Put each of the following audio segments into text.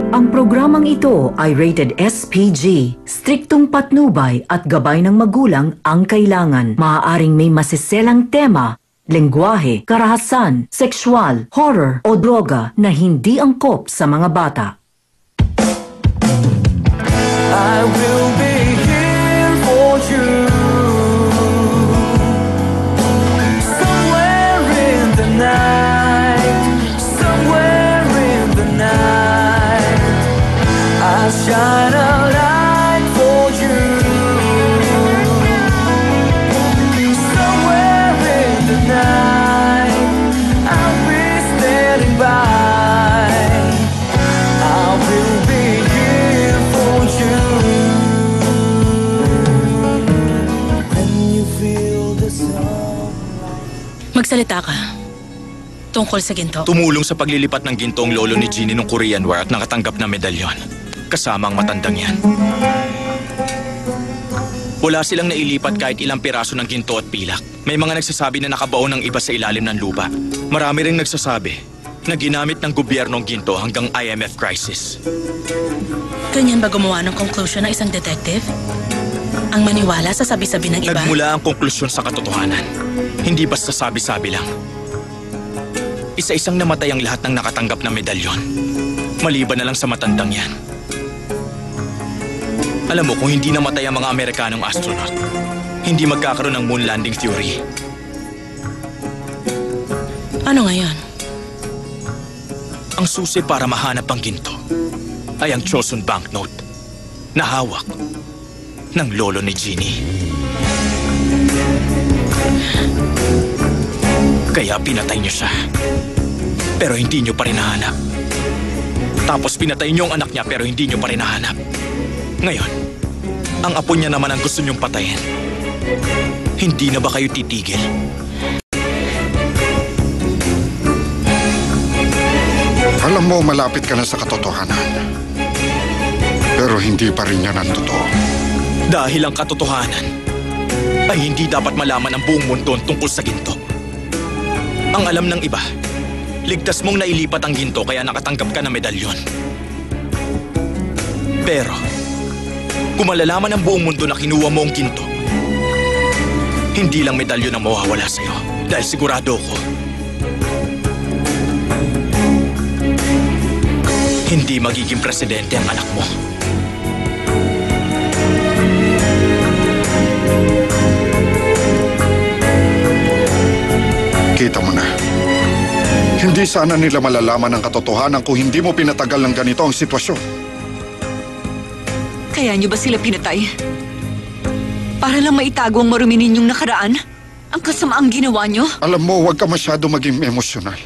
Ang programang ito ay rated SPG. Striktong patnubay at gabay ng magulang ang kailangan. Maaaring may masiselang tema, lengguwahe, karahasan, sexual, horror o droga na hindi angkop sa mga bata. I will be here for you. Somewhere in the night, somewhere in the night, I'll shine a light for you. Somewhere in the night, I'll be standing by. I will be here for you. When you feel the sun. Magsalita ka. Tungkol sa ginto. Tumulong sa paglilipat ng ginto ang lolo ni Jeannie nung Korean War at nakatanggap ng medalyon. Kasama ang matandang yan. Wala silang nailipat kahit ilang piraso ng ginto at pilak. May mga nagsasabi na nakabaon ng iba sa ilalim ng lupa. Marami ring nagsasabi na ginamit ng gobyerno ang ginto hanggang IMF crisis. Ganyan ba gumawa ng conclusion ng isang detective? Ang maniwala sa sabi-sabi ng iba? Nagmula ang konklusyon sa katotohanan. Hindi basta sabi-sabi lang. Isa-isang namatay ang lahat ng nakatanggap ng medalyon. Maliban na lang sa matandang yan. Alam mo, kung hindi namatay ang mga Amerikanong astronaut, hindi magkakaroon ng moon landing theory. Ano ngayon? Ang susi para mahanap ang ginto ay ang Chosun banknote na hawak ng lolo ni Jeannie. Kaya pinatay niyo siya. Pero hindi niyo pa rin nahanap. Tapos pinatay niyo ang anak niya pero hindi niyo pa rin nahanap. Ngayon, ang apo niya naman ang gusto niyong patayin. Hindi na ba kayo titigil? Alam mo, malapit ka na sa katotohanan. Pero hindi pa rin yan ang totoo. Dahil ang katotohanan ay hindi dapat malaman ng buong mundo tungkol sa ginto. Ang alam ng iba, ligtas mong nailipat ang ginto kaya nakatanggap ka ng medalyon. Pero, kung malalaman ng buong mundo na kinuha mo ang ginto, hindi lang medalyon ang mawawala sa'yo. Dahil sigurado ko, hindi magiging presidente ang anak mo. Kita mo na. Hindi sana nila malalaman ang katotohanan kung hindi mo pinatagal ng ganito ang sitwasyon. Kaya niyo ba sila pinatay? Para lang maitago ang marumi ninyong nakaraan? Ang kasamaang ginawa niyo? Alam mo, huwag ka masyado maging emosyonal.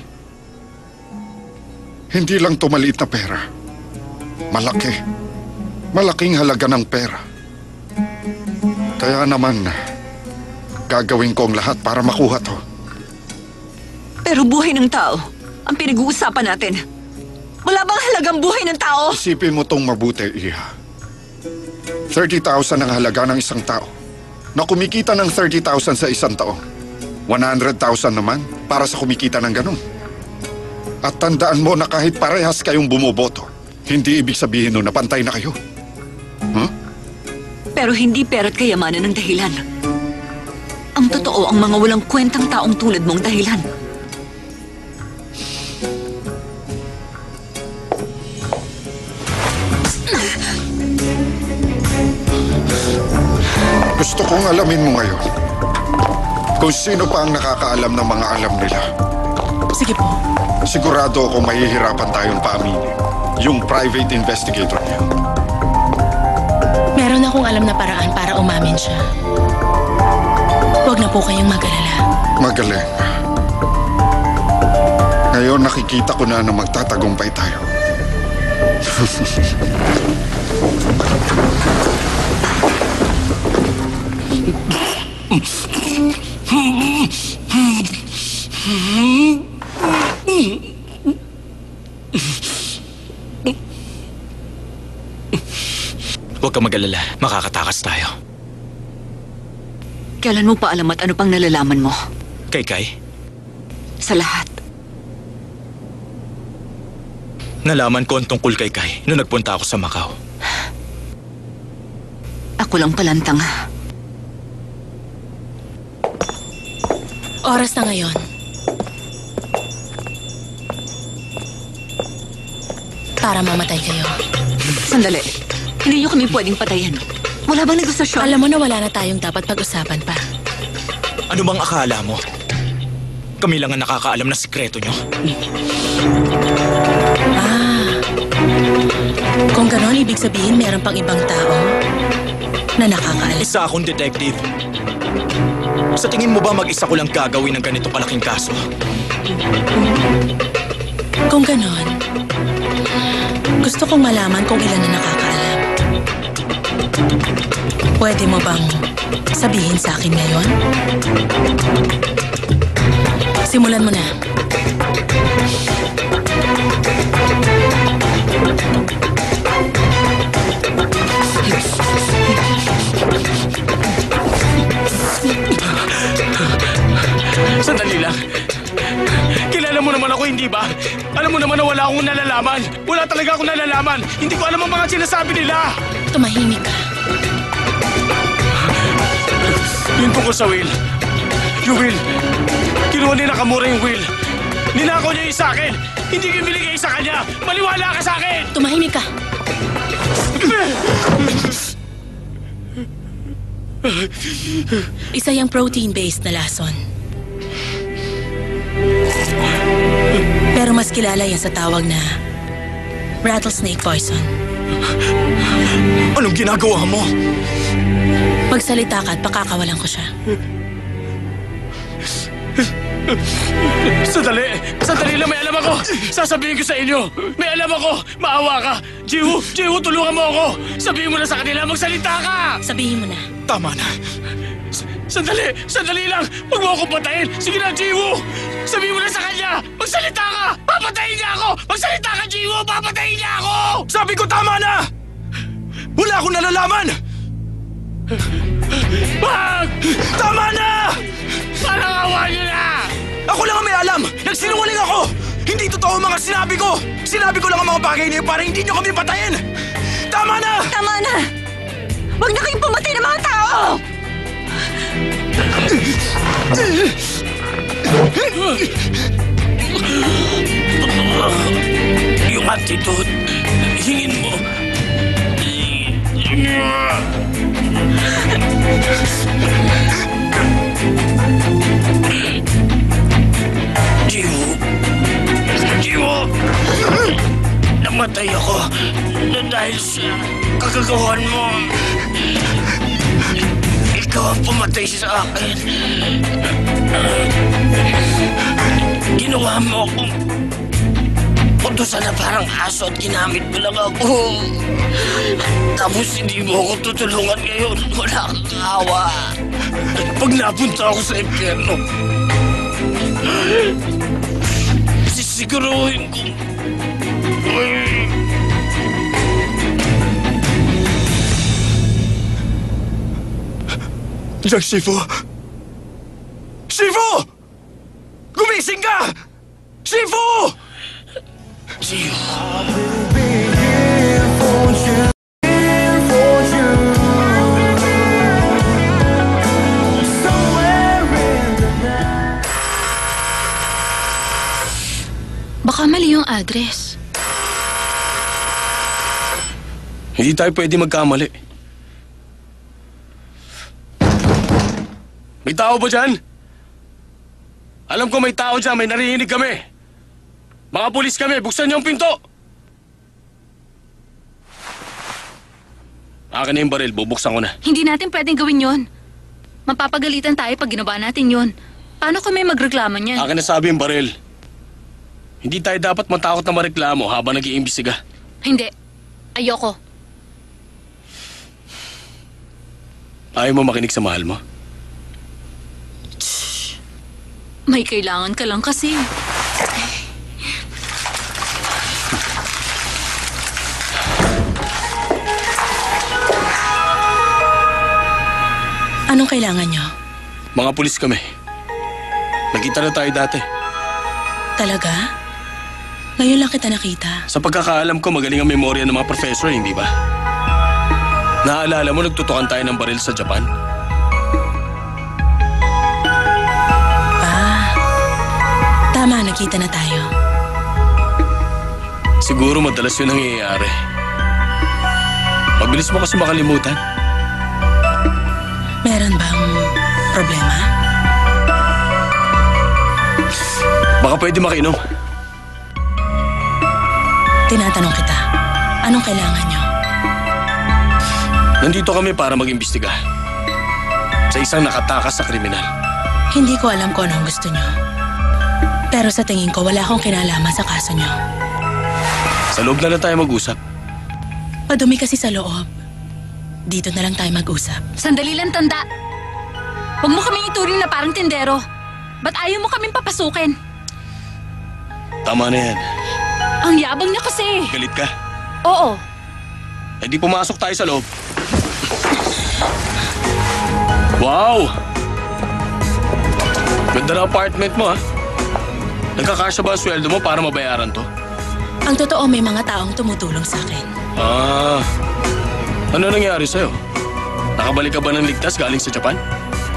Hindi lang to maliit na pera. Malaki. Malaking halaga ng pera. Kaya naman, gagawin ko ang lahat para makuha to. Pero buhay ng tao, ang pinag-uusapan natin. Wala bang halagang buhay ng tao? Isipin mo tong mabuti, Iha. 30,000 ang halaga ng isang tao. Na kumikita ng 30,000 sa isang taon. 100,000 naman para sa kumikita ng ganun. At tandaan mo na kahit parehas kayong bumoboto, hindi ibig sabihin nun na pantay na kayo. Huh? Pero hindi pera't kayamanan ang dahilan. Ang totoo, ang mga walang kwentang taong tulad mong dahilan. Gusto kong alamin mo ngayon kung sino pa ang nakakaalam ng mga alam nila. Sige po. Sigurado akong mahihirapan tayong paaminin yung private investigator niya. Meron akong alam na paraan para umamin siya. Huwag na po kayong mag-alala. Magaling. Ngayon nakikita ko na magtatagumpay tayo. Huwag ka mag-alala. Makakatakas tayo. Kailan mo pa alam at ano pang nalalaman mo? Kay? Sa lahat. Nalaman ko ang tungkol kay Kai nung nagpunta ako sa Macau. Ako lang palang tanga. Oras na ngayon. Para mamatay kayo. Sandali. Hindi niyo kami pwedeng patayin. Wala bang negosasyon? Alam mo na wala na tayong dapat pag-usapan pa. Ano bang akala mo? Kami lang ang nakakaalam ng sikreto nyo. Kung ganon, ibig sabihin meron pang ibang tao na nakakaalam. Isa akong detective. Sa tingin mo ba mag-isa ko lang gagawin ng ganito kalaking kaso? Kung ganon, gusto kong malaman kung ilan na nakakaalam. Pwede mo bang sabihin sa akin ngayon? Simulan mo na. Sandali lang. Kilala mo naman ako, hindi ba? Alam mo naman na wala akong nalalaman. Wala talaga akong nalalaman. Hindi ko alam ang mga sinasabi nila. Tumahimik ka. Yung tungkol sa will. Yung will. Kinuha ni Nakamura yung will. Ninakaw niya yung sa akin. Hindi ko binigay sa kanya. Maliwala ka sa akin. Tumahimik ka. Isa yung protein-based na lason. Pero mas kilala yan sa tawag na rattlesnake poison. Anong ginagawa mo? Magsalita ka at pakakawalan ko siya. Sandali! Sandali lang, may alam ako! Sasabihin ko sa inyo! May alam ako! Maawa ka! Jiwoo! Jiwoo, tulungan mo ako! Sabihin mo na sa kanila, magsalita ka! Sabihin mo na. Tama na. Sandali! Sandali lang! Huwag mo akong patayin! Sige na, Jiwoo! Sabihin mo na sa kanya! Magsalita ka! Papatayin niya ako! Magsalita ka, Jiwoo! Papatayin niya ako! Sabi ko, tama na! Wala akong nalalaman! Wag! Tama na! Parang awa niyo na! Ako lang ang may alam! Nagsinungaling ako! Hindi totoo ang mga sinabi ko! Sinabi ko lang ang mga bagay na yun para hindi niyo kami patayin! Tama na! Tama na! Huwag na kayong pumatay ng mga tao! Yung attitude, hingin mo. Jiwoo! Jiwoo! Namatay ako dahil sa kagagawan mo. Ikaw ang pumatay sa akin. Ginawa mo akong utusan na parang aso at ginamit mo lang ako. Tapos hindi mo ako tutulungan ngayon. Wala kang awa. Pag napunta ako sa impyerno, sisiguruhin ko. Jack, Shifu! Shifu! Gumising ka! Shifu! Baka mali yung address. Hindi tayo pwede magkamali. May tao ba dyan? Alam ko may tao dyan, may narinig kami. Mga pulis kami, buksan niyo ang pinto! Akin na yung baril, bubuksan ko na. Hindi natin pwedeng gawin yon. Mapapagalitan tayo pag ginawa natin yon. Paano kami magreklamo niyan? Akin na sabi yung baril. Hindi tayo dapat matakot na mareklamo habang nag-iimbestiga. Hindi. Ayoko. Ayaw mo makinig sa mahal mo? May kailangan ka lang kasi. Anong kailangan nyo? Mga pulis kami. Nakita na tayo dati. Talaga? Ngayon lang kita nakita. Sa pagkakaalam ko, magaling ang memorya ng mga professor, hindi ba? Naaalala mo, nagtutukan tayo ng baril sa Japan? Tama, nakita na tayo. Siguro madalas yun ang nangyayari. Mabilis mo kasi makalimutan. Meron bang problema? Baka pwede makinom. Tinatanong kita, anong kailangan nyo? Nandito kami para mag-imbestiga sa isang nakatakas sa kriminal. Hindi ko alam kung anong gusto nyo. Pero sa tingin ko, wala akong kinalaman sa kaso nyo. Sa loob na lang tayo mag-usap. Padumi kasi sa loob. Dito na lang tayo mag-usap. Sandali lang, tanda. Huwag mo kaming ituring na parang tindero. Ba't ayaw mo kaming papasukin? Tama na yan. Ang yabang niya kasi. Galit ka? Oo. Eh di pumasok tayo sa loob. Wow! Ganda na apartment mo, ha? Nagkakasya ba ang sweldo mo para mabayaran to? Ang totoo, may mga taong tumutulong sa akin. Ano nangyari sa'yo? Nakabalik ka ba ng ligtas galing sa Japan?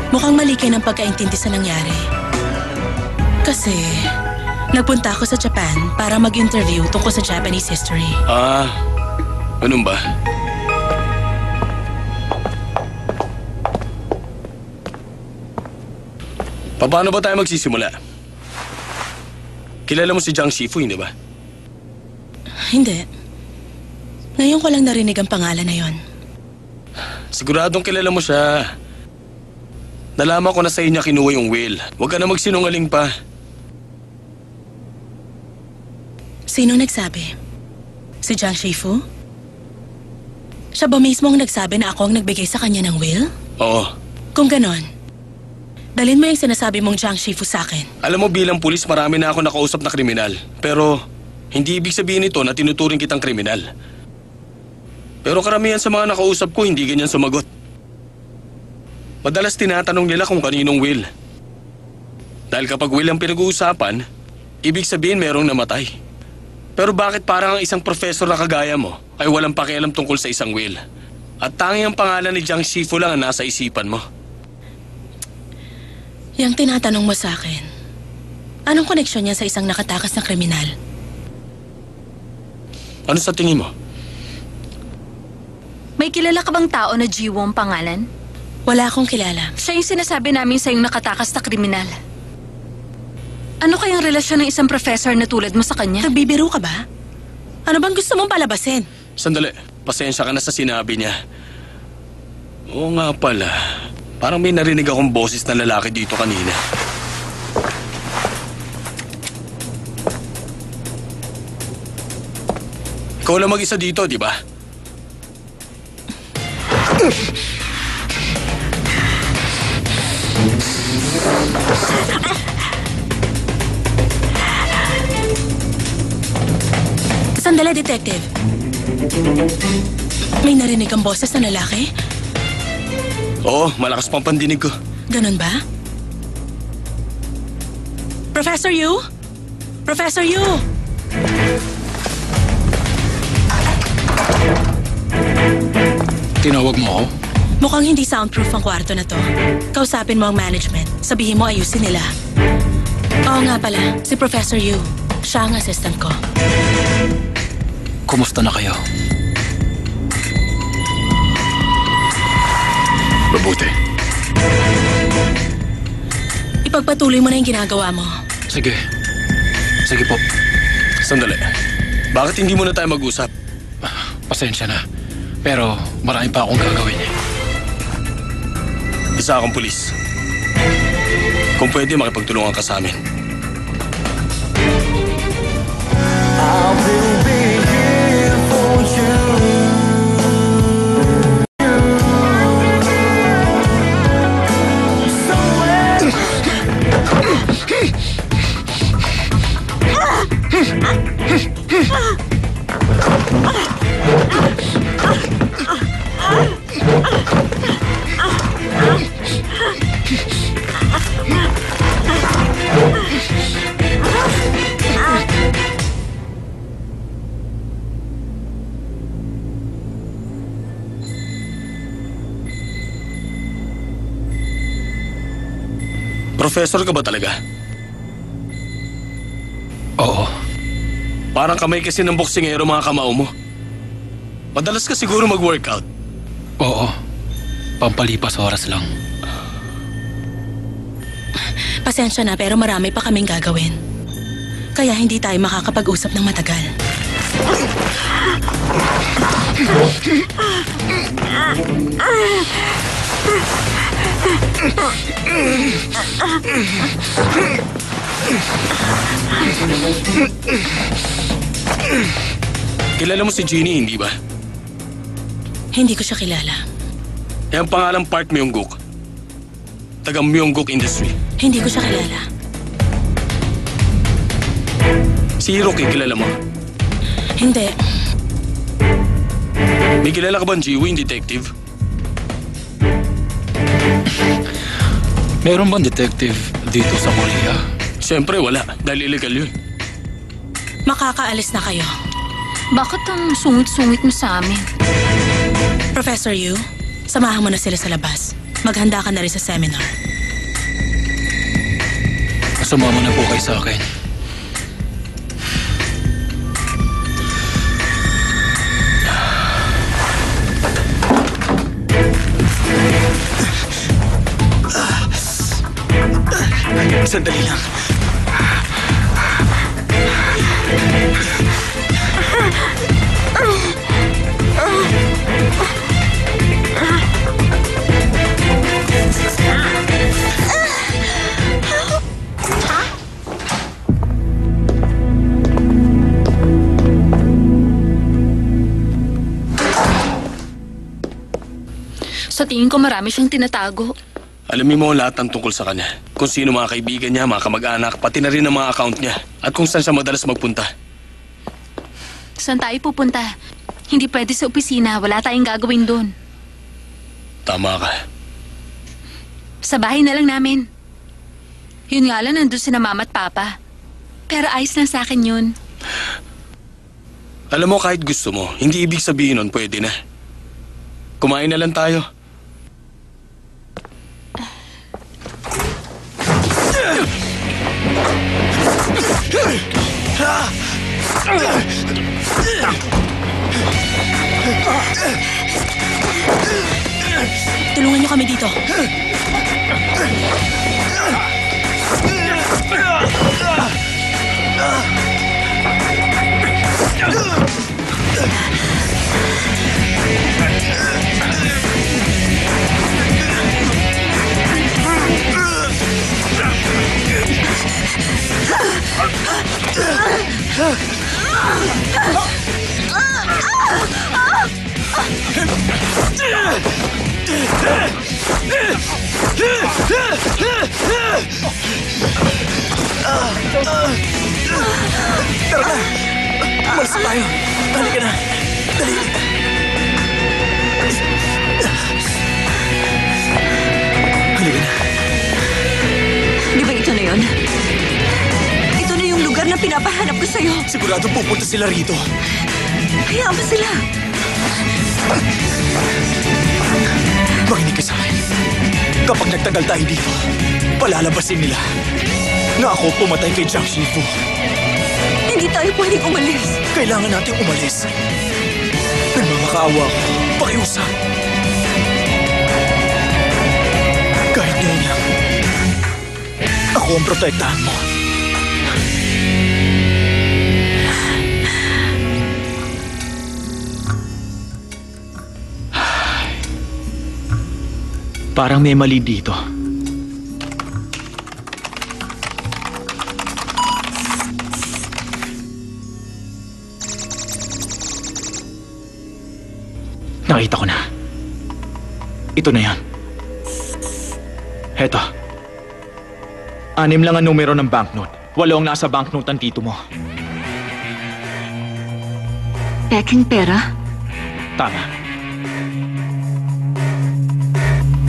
Mukhang mali kayo ng pagkaintindi sa nangyari. Kasi, nagpunta ako sa Japan para mag-interview tungkol sa Japanese history. Ganun ba? Paano ba tayo magsisimula? Kilala mo si Jiang Shifu, hindi ba? Hindi. Ngayon ko lang narinig ang pangalan na yon. Siguradong kilala mo siya. Nalaman ko na sa niya kinuha yung will. Huwag ka na magsinungaling pa. Sino nagsabi? Si Jiang Shifu? Siya ba mismo ang nagsabi na ako ang nagbigay sa kanya ng will? Oo. Kung ganon, dalhin mo yung sinasabi mong Jiang Shifu sa akin. Alam mo, bilang pulis, marami na ako nakausap na kriminal. Pero hindi ibig sabihin ito na tinuturing kitang kriminal. Pero karamihan sa mga nakausap ko, hindi ganyan sumagot. Madalas tinatanong nila kung kaninong will. Dahil kapag will ang pinag-uusapan, ibig sabihin merong namatay. Pero bakit parang ang isang professor na kagaya mo ay walang pakialam tungkol sa isang will? At tanging ang pangalan ni Jiang Shifu lang ang nasa isipan mo. Yang tinatanong mo sa akin, anong koneksyon niya sa isang nakatakas na kriminal? Ano sa tingin mo? May kilala ka bang tao na Jiwo ang pangalan? Wala akong kilala. Siya yung sinasabi namin sa yung nakatakas na kriminal. Ano kayang relasyon ng isang professor na tulad mo sa kanya? Nagbibiro ka ba? Ano bang gusto mong palabasin? Sandali, pasensya ka na sa sinabi niya. Oo nga pala. Parang may narinig akong boses na lalaki dito kanina. Ikaw lang mag-isa dito, di ba? Sandali, detective. May narinig ang boses na lalaki? Oo, malakas pang pandinig ko. Ganun ba? Professor Yu? Professor Yu! Tinawag mo ako? Mukhang hindi soundproof ang kwarto na to. Kausapin mo ang management. Sabihin mo ayusin nila. Oo nga pala, si Professor Yu. Siya ang assistant ko. Kumusta na kayo? Mabuti. Ipagpatuloy mo na yung ginagawa mo. Sige. Sige po. Sandali. Bakit hindi muna tayo mag-usap? Pasensya na. Pero marami pa akong gagawin. Isa akong pulis. Kung pwede, makipagtulungan ka sa amin. I will be here for you. Ah! Professor ka ba talaga? Oo. Parang kamay kasi ng boksingero mga kamao mo. Madalas ka siguro mag-workout. Oo. Pampalipas oras lang. Pasensya na pero marami pa kaming gagawin. Kaya hindi tayo makakapag-usap ng matagal. Kilala mo si Jeannie, hindi ba? Hindi ko siya kilala. Eh, ang pangalang Park Myung-guk. Taga Myung-guk Industry. Hindi ko siya kilala. Si Hiroki, kilala mo? Hindi. May kilala ka ba ang Jiwing detective? Meron bang detective dito sa Korea? Siyempre wala, dahil illegal yun. Makakaalis na kayo. Bakit ang sungit-sungit mo sa amin? Professor Yu, samahan mo na sila sa labas. Maghanda ka na rin sa seminar. Sumama na po kayo sa akin. Sandali lang. Sa tingin ko marami siyang tinatago. Alamin mo ang lahat ng tungkol sa kanya. Kung sino mga kaibigan niya, mga kamag-anak, pati na rin ang mga account niya. At kung saan siya madalas magpunta. Saan tayo pupunta? Hindi pwede sa opisina. Wala tayong gagawin doon. Tama ka. Sa bahay na lang namin. Yun nga lang, nandun sina mama at papa. Pero ayos lang sa akin yun. Alam mo, kahit gusto mo, hindi ibig sabihin nun pwede na. Kumain na lang tayo. Tulungan niyo kami dito. Tara na! Umalis na tayo! Halika na! Dali! Halika na! Di ba ito na yun? Ito na yung lugar na pinapahanap ko sa'yo. Siguradong pupunta sila rito. Hayaan mo sila. Makinig ka sa akin. Kapag nagtagal tayo dito, palalabasin nila na ako pumatay kay Jiang Shifu. Hindi tayo pwedeng umalis. Kailangan natin umalis. Nagmamakaawa ako. Pakiusap. Kahit ngayon lang, ako ang protektahan mo. Parang may mali dito. Nakita ko na. Ito na yan. Heto. 6 lang ang numero ng banknote. 8 ang nasa banknote ang tito mo. Peking pera? Tama.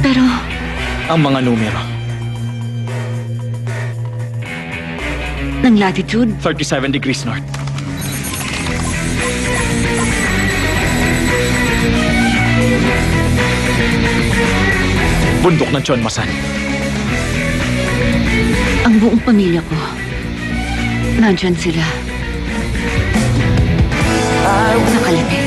Pero Ang mga numero. ng latitude? 37 degrees north. Bundok ng Chonmasan. Ang buong pamilya ko. Nandyan sila. Nakalapit.